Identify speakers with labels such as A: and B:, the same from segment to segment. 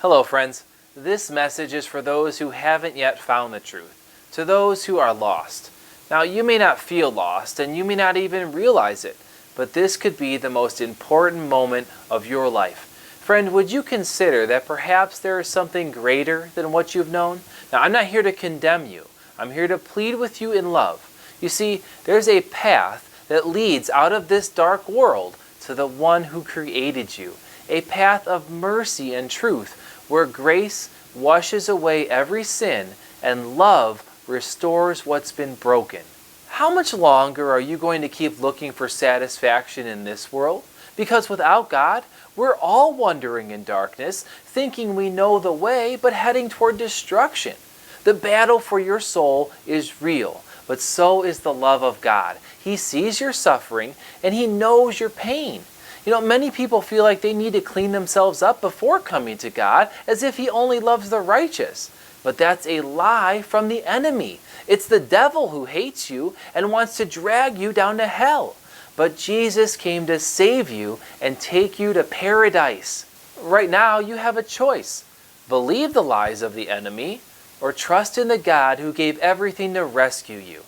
A: Hello friends, this message is for those who haven't yet found the truth, to those who are lost. Now you may not feel lost and you may not even realize it, but this could be the most important moment of your life. Friend, would you consider that perhaps there is something greater than what you've known? Now I'm not here to condemn you, I'm here to plead with you in love. You see, there's a path that leads out of this dark world to the one who created you, a path of mercy and truth, where grace washes away every sin and love restores what's been broken. How much longer are you going to keep looking for satisfaction in this world? Because without God, we're all wandering in darkness, thinking we know the way, but heading toward destruction. The battle for your soul is real, but so is the love of God. He sees your suffering and He knows your pain. You know, many people feel like they need to clean themselves up before coming to God, as if He only loves the righteous. But that's a lie from the enemy. It's the devil who hates you and wants to drag you down to hell. But Jesus came to save you and take you to paradise. Right now, you have a choice. Believe the lies of the enemy or trust in the God who gave everything to rescue you.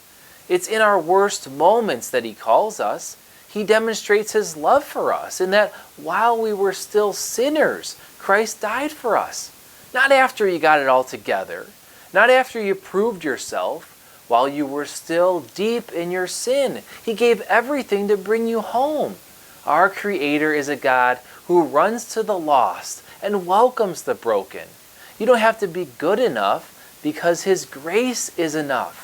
A: It's in our worst moments that He calls us. He demonstrates His love for us in that while we were still sinners, Christ died for us. Not after you got it all together, not after you proved yourself, while you were still deep in your sin. He gave everything to bring you home. Our Creator is a God who runs to the lost and welcomes the broken. You don't have to be good enough because His grace is enough.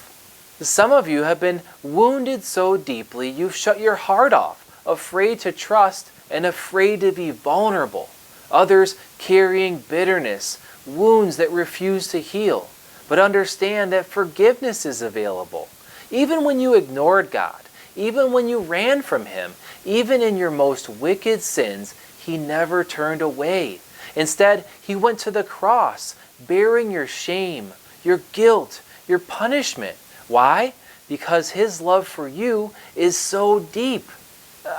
A: Some of you have been wounded so deeply you've shut your heart off, afraid to trust and afraid to be vulnerable. Others carrying bitterness, wounds that refuse to heal. But understand that forgiveness is available. Even when you ignored God, even when you ran from Him, even in your most wicked sins, He never turned away. Instead, He went to the cross, bearing your shame, your guilt, your punishment. Why? Because His love for you is so deep.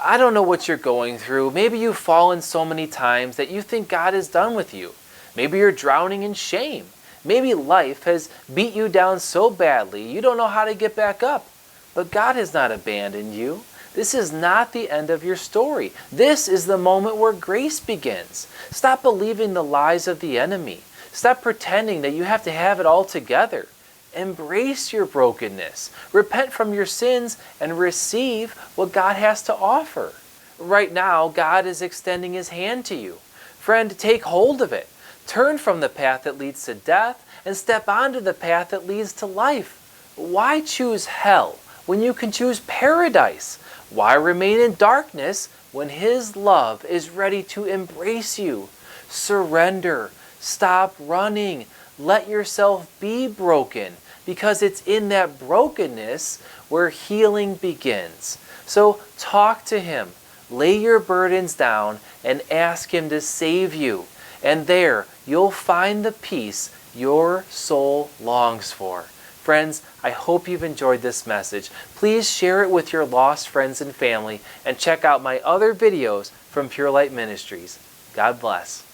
A: I don't know what you're going through. Maybe you've fallen so many times that you think God is done with you. Maybe you're drowning in shame. Maybe life has beat you down so badly you don't know how to get back up. But God has not abandoned you. This is not the end of your story. This is the moment where grace begins. Stop believing the lies of the enemy. Stop pretending that you have to have it all together. Embrace your brokenness. Repent from your sins and receive what God has to offer. Right now, God is extending His hand to you. Friend, take hold of it. Turn from the path that leads to death and step onto the path that leads to life. Why choose hell when you can choose paradise? Why remain in darkness when His love is ready to embrace you? Surrender. Stop running. Let yourself be broken, because it's in that brokenness where healing begins. So talk to Him, lay your burdens down, and ask Him to save you. And there, you'll find the peace your soul longs for. Friends, I hope you've enjoyed this message. Please share it with your lost friends and family, and check out my other videos from Pure Light Ministries. God bless.